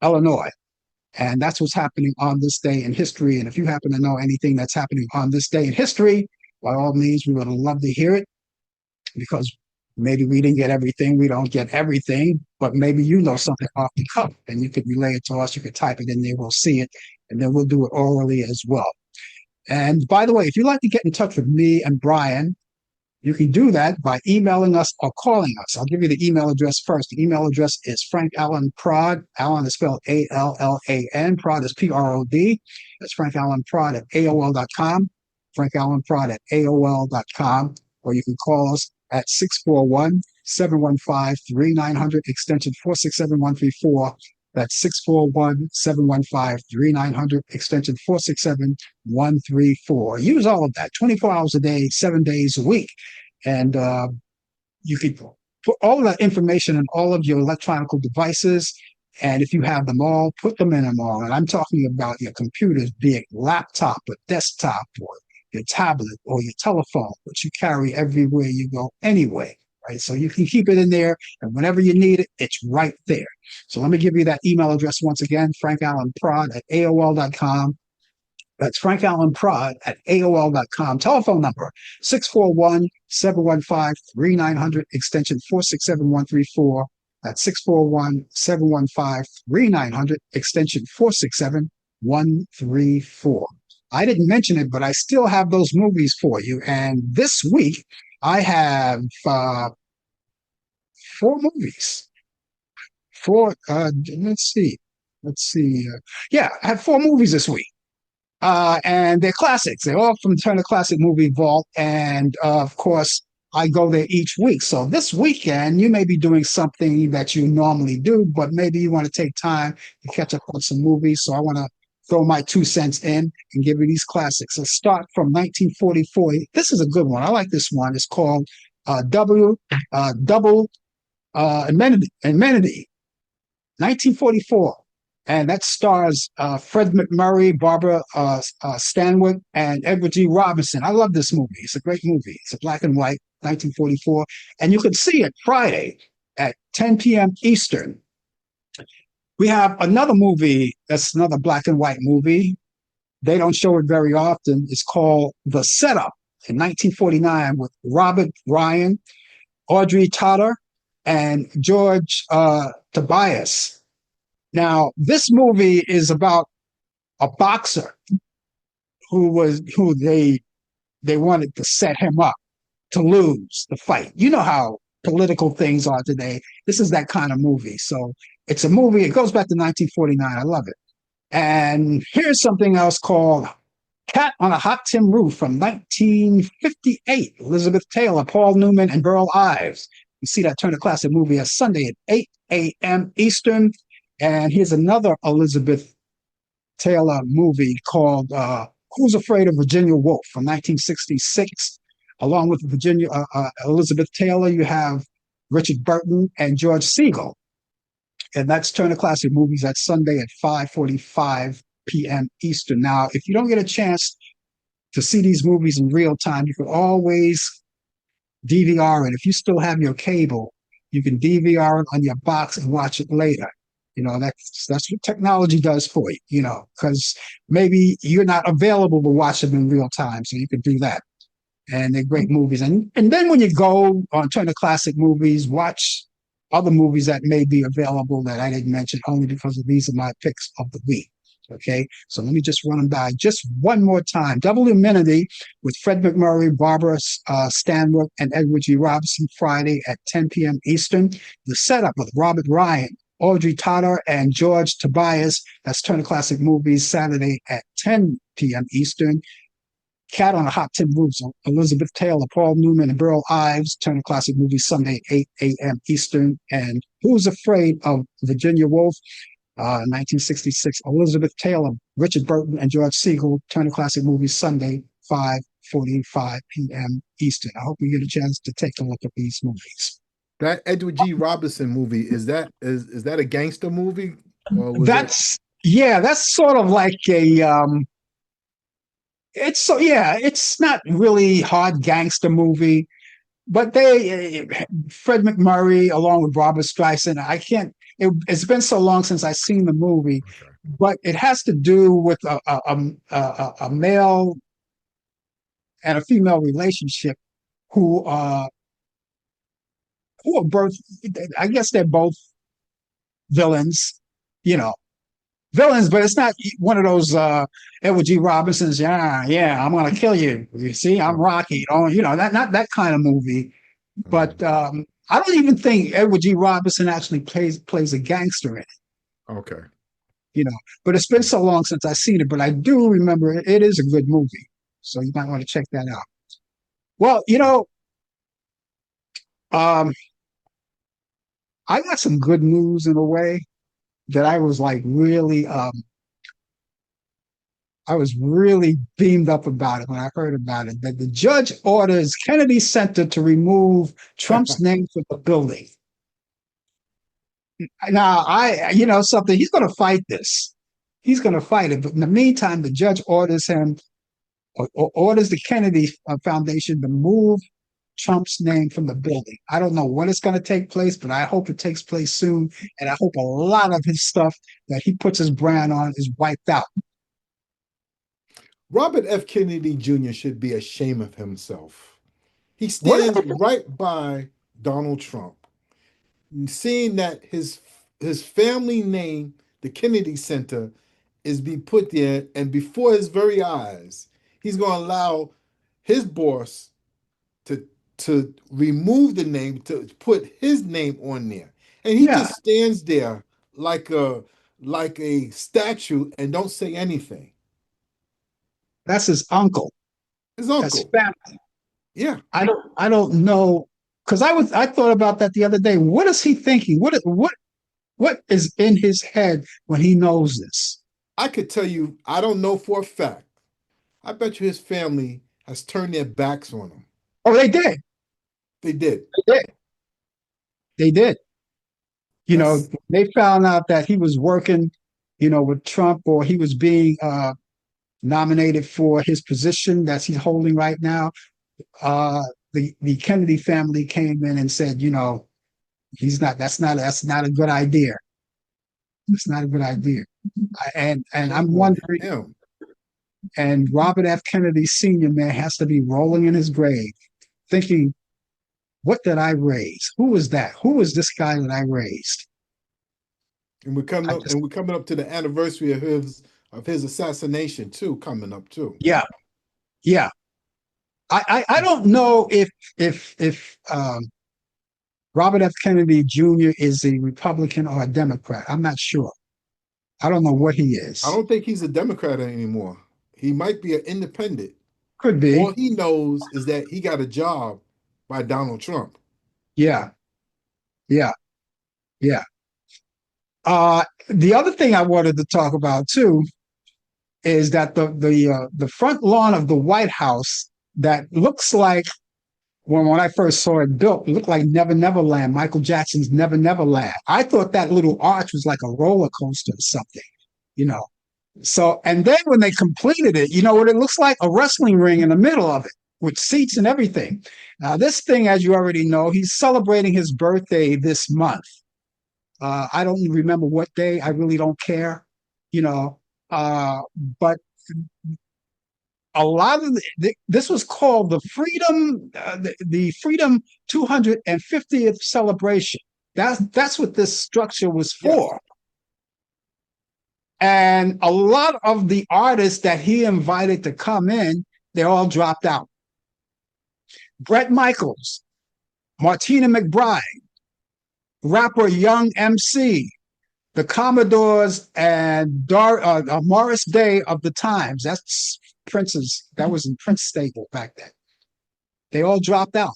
Illinois. And that's what's happening on this day in history. And if you happen to know anything that's happening on this day in history, by all means, we would love to hear it, because maybe we didn't get everything. We don't get everything, but maybe you know something off the cuff and you could relay it to us. You could type it in there. We'll see it, and then we'll do it orally as well. And by the way, if you'd like to get in touch with me and Brian, you can do that by emailing us or calling us. I'll give you the email address first. The email address is Frank Allan Prod. Allan is spelled Allan. Prod is Prod. That's Frank Allan Prod at AOL.com. Frank Allan Prod at AOL.com. Or you can call us at 641-715-3900, extension 467134. That's 641-715-3900, extension 467134. Use all of that 24 hours a day, 7 days a week. And you can put all of that information in all of your electronic devices. And if you have them all, put them in them all. And I'm talking about your computers, be it laptop or desktop or your tablet or your telephone, which you carry everywhere you go anyway. Right? So you can keep it in there, and whenever you need it, it's right there. So let me give you that email address once again, Frank Allan Prod at AOL.com. That's Frank Allan Prod at AOL.com. Telephone number 641-715-3900, extension 467134. That's 641-715-3900, extension 467134. I didn't mention it, but I still have those movies for you. And this week, I have 4 movies. Let's see. Yeah, I have 4 movies this week. And they're classics. They're all from Turner Classic Movie Vault. And of course, I go there each week. So this weekend, you may be doing something that you normally do, but maybe you want to take time to catch up on some movies. So I want to throw my 2 cents in and give you these classics. Let's start from 1944. This is a good one. I like this one. It's called Double Amenity, 1944. And that stars Fred McMurray, Barbara Stanwyck, and Edward G. Robinson. I love this movie. It's a great movie. It's a black and white, 1944. And you can see it Friday at 10 p.m. Eastern. We have another movie that's another black and white movie. They don't show it very often. It's called The Setup in 1949 with Robert Ryan, Audrey Totter, and George Tobias. Now, this movie is about a boxer who they wanted to set him up to lose the fight. You know how political things are today. This is that kind of movie. So it's a movie. It goes back to 1949. I love it. And here's something else called Cat on a Hot Tin Roof from 1958. Elizabeth Taylor, Paul Newman, and Burl Ives. You see that Turner Classic Movie on Sunday at 8 a.m. Eastern. And here's another Elizabeth Taylor movie called Who's Afraid of Virginia Woolf from 1966. Along with Virginia Elizabeth Taylor, you have Richard Burton and George Siegel. And that's Turner Classic Movies. That's Sunday at 5:45 p.m. Eastern. Now, if you don't get a chance to see these movies in real time, you can always DVR it. If you still have your cable, you can DVR it on your box and watch it later. That's what technology does for you, because maybe you're not available to watch them in real time, so you can do that. And they're great movies. And then when you go on Turner Classic Movies, watch other movies that may be available that I didn't mention only because of these are my picks of the week. Okay, so let me just run them by just one more time. Double Immunity with Fred McMurray, Barbara Stanwyck, and Edward G. Robinson, Friday at 10 p.m. Eastern. The Setup with Robert Ryan, Audrey Totter, and George Tobias. That's Turner Classic Movies, Saturday at 10 p.m. Eastern. Cat on a Hot Tin Roof, Elizabeth Taylor, Paul Newman, and Burl Ives, Turner Classic Movies, Sunday, 8 a.m. Eastern. And Who's Afraid of Virginia Woolf, 1966, Elizabeth Taylor, Richard Burton, and George Siegel, Turner Classic Movies, Sunday, 5:45 p.m. Eastern. I hope you get a chance to take a look at these movies. That Edward G. Robinson movie, is that a gangster movie? Or was that Yeah, that's sort of like a it's not really hard gangster movie, but Fred McMurray along with Barbara Streisand. It's been so long since I've seen the movie, okay? but it has to do with a male and a female relationship who uh who are both. I guess they're both villains, you know, villains, but it's not one of those Edward G. Robinsons. Yeah, yeah, I'm gonna kill you. You see, I'm Oh, Rocky. Oh, that not that kind of movie. mhm. But I don't even think Edward G. Robinson actually plays a gangster in it. Okay. You know, but it's been so long since I've seen it. But I do remember it is a good movie, so you might want to check that out. Well, um, I got some good news in a way that I was really beamed up about it when I heard about it. That the judge orders Kennedy Center to remove Trump's name from the building. Now, something, he's going to fight this. He's going to fight it. But in the meantime, the judge orders him, or orders the Kennedy Foundation to move Trump's name from the building. I don't know when it's going to take place, but I hope it takes place soon. And I hope a lot of his stuff that he puts his brand on is wiped out. Robert F. Kennedy Jr. should be ashamed of himself. He What? stands right by Donald Trump, seeing that his family name, the Kennedy Center, is being put there, and before his very eyes, he's going to allow his boss to remove the name, to put his name on there, and he Yeah, just stands there like a statue and don't say anything. that's his uncle. His That's uncle, family. yeah. I don't know, because I thought about that the other day. What is he thinking? What is in his head when he knows this? I could tell you, I don't know for a fact. I bet you his family has turned their backs on him. Oh, they did. They did. They did. They did. That's They found out that he was working, with Trump, or he was being nominated for his position that he's holding right now. Uh, the Kennedy family came in and said, he's not. That's not a good idea. It's not a good idea. And shame I'm on wondering. him. And Robert F. Kennedy Sr., man, has to be rolling in his grave, thinking, what did I raise? Who was that? Who was this guy that I raised? I just, And we're coming up to the anniversary of his assassination too, coming up too. yeah, yeah. I don't know if Robert F. Kennedy Jr. is a Republican or a Democrat. I'm not sure. I don't know what he I is. don't think he's a Democrat anymore. He might be an independent. Could All be. he knows is that he got a job by Donald Trump. Yeah, yeah, yeah. The other thing I wanted to talk about too is that the front lawn of the White House that looks like when I first saw it built, it looked like Never Never Land, Michael Jackson's Never Never Land. I thought that little arch was like a roller coaster or something, you know. So, and then when they completed it, you know what it looks like? A wrestling ring in the middle of it with seats and everything. Now, this thing, as you already know, he's celebrating his birthday this month. I don't remember what day. I really don't care, you know. But a lot of this was called the Freedom, the Freedom 250th celebration. That's what this structure was for. Yes. And a lot of the artists that he invited to come in, they all dropped out. Bret Michaels, Martina McBride, rapper Young MC, the Commodores, and Morris Day of the Times. That's Prince's. That was in Prince stable back then. They all dropped out.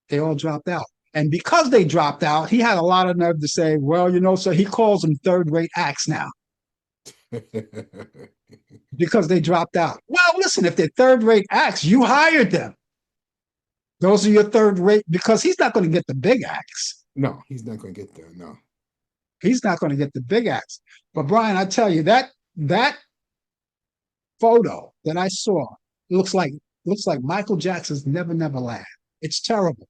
They all dropped out. And because they dropped out, he had a lot of nerve to say, well, you know, so he calls them third-rate acts now because they dropped out. Well, listen, if they're third-rate acts, you hired them. Those are your third-rate, because he's not going to get the big acts. No, he's not going to get there. No. He's not going to get the big acts. But Brian, I tell you, that photo that I saw looks like Michael Jackson's Never Never Land. It's terrible.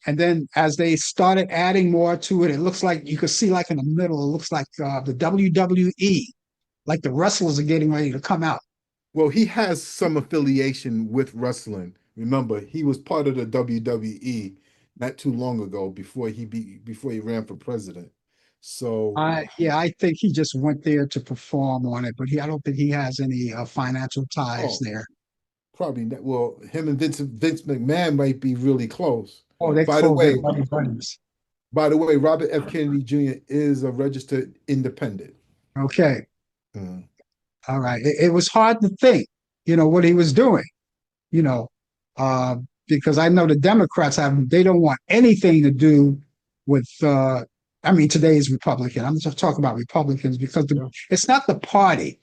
And then as they started adding more to it, it looks like you could see like in the middle, it looks like the WWE, like the wrestlers are getting ready to come out. Well, he has some affiliation with wrestling. Remember, he was part of the WWE not too long ago before he ran for president. So I think he just went there to perform on it, but I don't think he has any financial ties there. probably not. Well, him and Vince McMahon might be really close. Oh, they By the close way, their buddies. by the way, Robert F. Kennedy Jr. is a registered independent. Okay. Mm. All right. It was hard to think, you know, what he was doing, you know, because I know the Democrats they don't want anything to do with, I mean, today's Republican. I'm just talking about Republicans because it's not the party.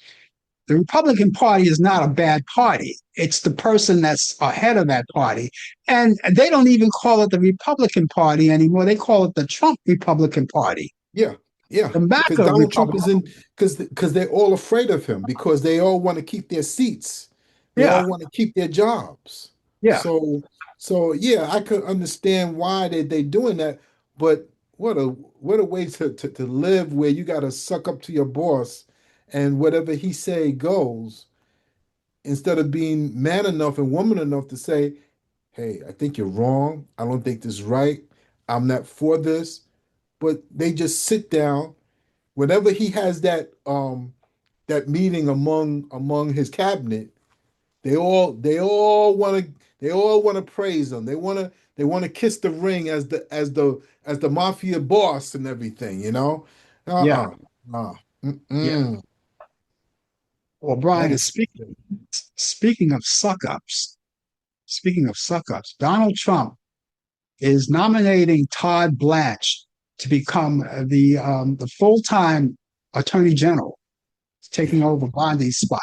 The Republican Party is not a bad party. It's the person that's ahead of that party. And they don't even call it the Republican Party anymore. They call it the Trump Republican Party. Yeah, yeah. The Because MAGA Donald Trump is Republican. in because they're all afraid of him because they all want to keep their seats. They Yeah, all want to keep their jobs. yeah, So yeah, I could understand why they doing that, but what a way to live where you gotta suck up to your boss and whatever he say goes, instead of being man enough and woman enough to say, hey, I think you're wrong. I don't think this is right. I'm not for this. But they just sit down. Whenever he has that meeting among his cabinet, they all want to praise him. They want to kiss the ring as the mafia boss and everything, you know? yeah, Uh-uh. Nah. yeah. Mm-mm. Well, Brian Man. is speaking of suck ups. Speaking of suck ups, Donald Trump is nominating Todd Blanche to become the full time Attorney General, taking over Bondi's spot.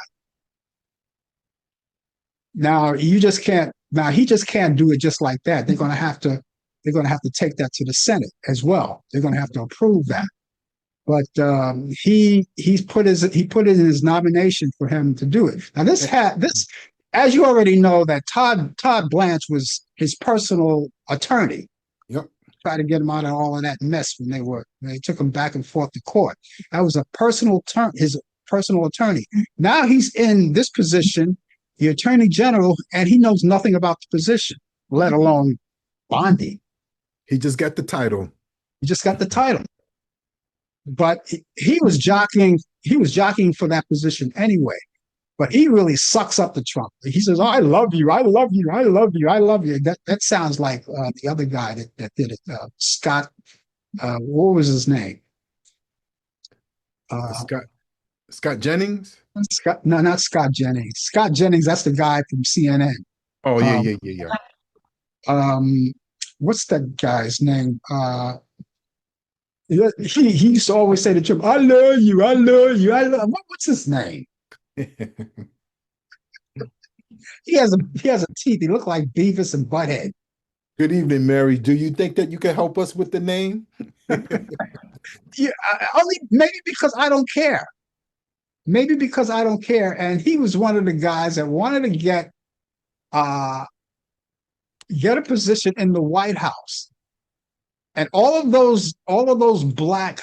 Now you just can't. Now he just can't do it just like that. They're going to have to. They're going to have to take that to the Senate as well. They're going to have to approve that. But he put it in his nomination for him to do it. Now this, as you already know, that Todd Blanche was his personal attorney. Yep. Try to get him out of all of that mess when they took him back and forth to court. That was his personal attorney. Now he's in this position, the attorney general, and he knows nothing about the position, let alone Bondi. He just got the title. He just got the title. But he was jockeying for that position anyway. But he really sucks up to Trump. He says, oh, I love you, I love you, I love you, I love you. That sounds like the other guy that did it, Scott. What was his name? Scott Jennings. Scott, no, not Scott Jennings. Scott Jennings, that's the guy from CNN. Oh yeah. What's that guy's name? He used to always say to Trump, "I love you, I love you, I love." What's his name? He has a teeth. He looked like Beavis and Butthead. Good evening, Mary. Do you think that you can help us with the name? Yeah, only maybe because I don't care. Maybe because I don't care. And he was one of the guys that wanted to uh get a position in the White House. And all of those black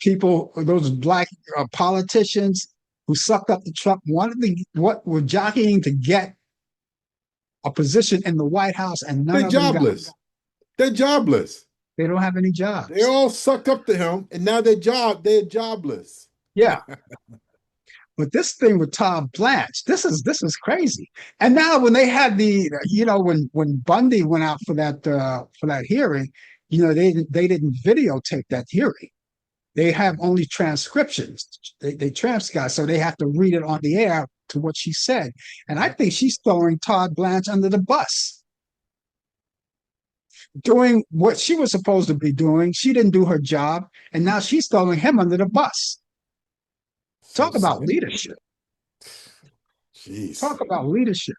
people, those black politicians who sucked up the Trump wanted to what were jockeying to get a position in the White House, and none They're of them got. jobless. They're jobless. They don't have any They jobs. all sucked up to him, and now they're jobless. Yeah, but this thing with Tom Blanche, this is crazy. And now when they had when Bundy went out for that hearing, they didn't videotape that hearing. They have only transcriptions. They transcribe, so they have to read it on the air to what she said. And I think she's throwing Todd Blanche under the bus. Doing what she was supposed to be doing, she didn't do her job, and now she's throwing him under the bus. So Talk about sad. leadership. Jeez. Talk about leadership.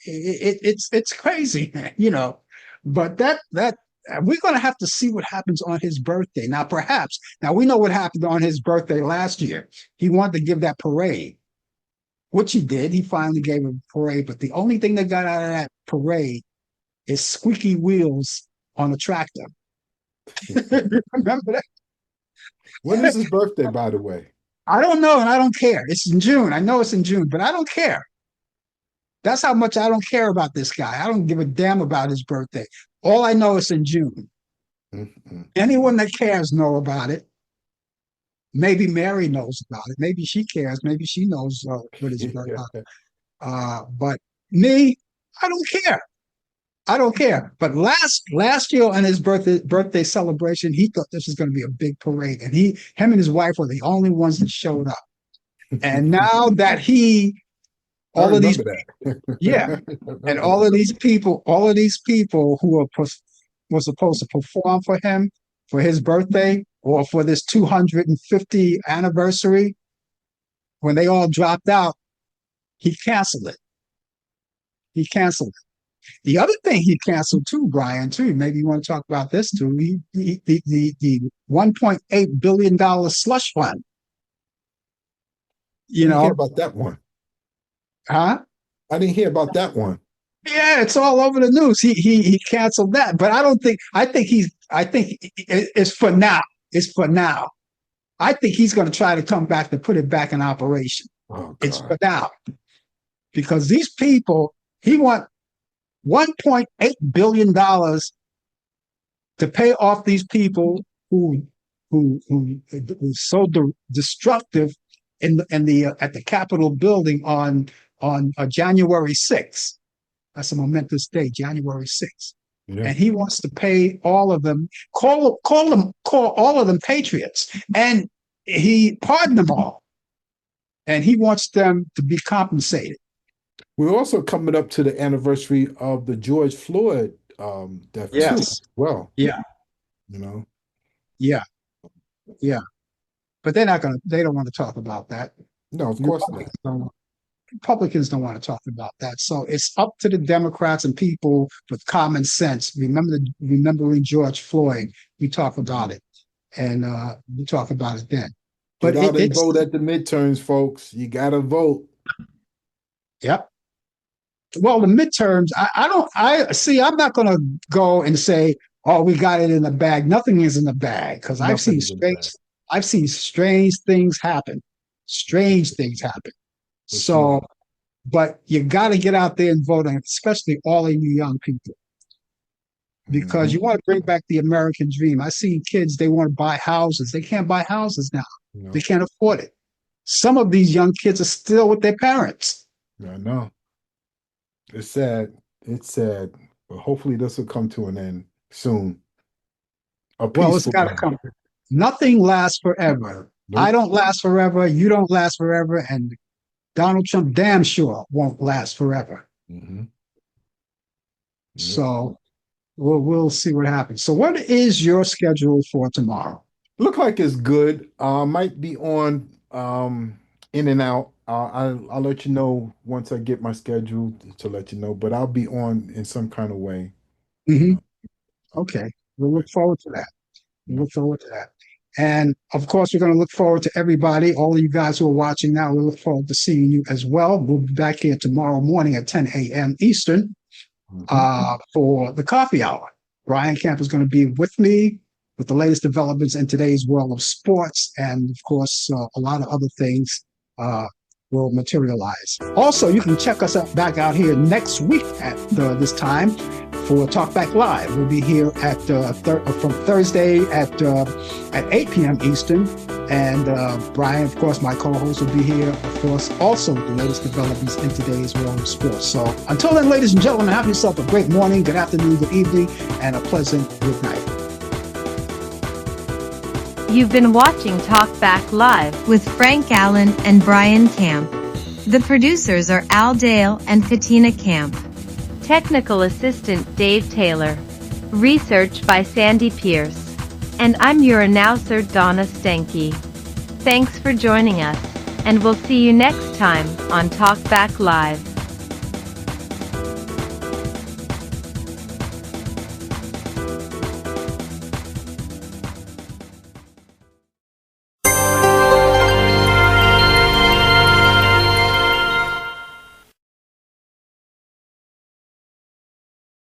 It's crazy, you know. But that we're going to have to see what happens on his birthday. Now we know what happened on his birthday last year. He wanted to give that parade, which he did. He finally gave a parade, but the only thing that got out of that parade is squeaky wheels on a tractor. Remember that? When is his birthday, by the way? I don't know, and I don't care. It's in June. I know it's in June, but I don't care. That's how much I don't care about this guy. I don't give a damn about his birthday. All I know is in June. Mm-mm. Anyone that cares know about it. Maybe Mary knows about it. Maybe she cares. Maybe she knows what his birthday. But me, I don't care. I don't care. But last year on his birthday celebration, he thought this was going to be a big parade, and him and his wife were the only ones that showed up. And now that I all of these, remember that. yeah, and all of these people who were supposed to perform for him for his birthday or for this 250 anniversary, when they all dropped out, he canceled it. He canceled it. The other thing he canceled too, Brian, too, maybe you want to talk about this too, the $1.8 billion slush fund. I didn't hear about that one. Huh? I didn't hear about that one. Yeah, it's all over the news. He canceled that, but I think it's for now. It's for now. I think he's going to try to come back to put it back in operation. Oh, It's God. for now because these people, he want $1.8 billion to pay off these people who so destructive at the Capitol building on January 6th. That's a momentous day, January 6th. Yeah. And he wants to pay all of them, call all of them patriots, and he pardoned them all, and he wants them to be compensated. We're also coming up to the anniversary of the George Floyd death too. Yes. Well, Yeah. you know, Yeah. Yeah. But they don't want to talk about that. no, of course not. Republicans don't want to talk about that. So it's up to the Democrats and people with common sense. Remembering George Floyd, we talk about it, and we talk about it then. But Get out and it's vote at the midterms, folks. You gotta vote. Yep. Well, the midterms, I see. I'm not going to go and say, "Oh, we got it in the bag." Nothing is in the bag because Nothing's in the bag. I've seen strange things happen. Strange things happen. For So, sure. but you got to get out there and vote, and especially all of you young people, because you want to bring back the American dream. I see kids; they want to buy houses. They can't buy houses now. No, They can't afford it. Some of these young kids are still with their parents. I know. It's sad. It's sad. But hopefully this will come to an end soon. A Well, it's peaceful got to end. come. Nothing lasts forever. Nope. I don't last forever. You don't last forever. And Donald Trump damn sure won't last forever. Mhm. Yep. So we'll see what happens. So, what is your schedule for tomorrow? Look like it's good. Might be on in and out. I'll let you know once I get my schedule to let you know, but I'll be on in some kind of way. Hmm. Uh, Okay, we'll look forward to that. We yeah. look forward to that. And of course, we're going to look forward to everybody, all of you guys who are watching now. We look forward to seeing you as well. We'll be back here tomorrow morning at 10 a.m. Eastern Mhm. for the coffee hour. Brian Camp is going to be with me with the latest developments in today's world of sports. And of course, a lot of other things uh, will materialize. Also, you can check us out back out here next week at this time for Talk Back Live. We'll be here at from Thursday at 8 p.m. Eastern. And Brian, of course, my co-host, will be here, of course, also with the latest developments in today's world of sports. So until then, ladies and gentlemen, have yourself a great morning, good afternoon, good evening, and a pleasant good night. You've been watching Talk Back Live with Frank Allen and Brian Camp. The producers are Al Dale and Katina Camp. Technical assistant Dave Taylor. Research by Sandy Pierce. And I'm your announcer Donna Stenke. Thanks for joining us, and we'll see you next time on Talk Back Live.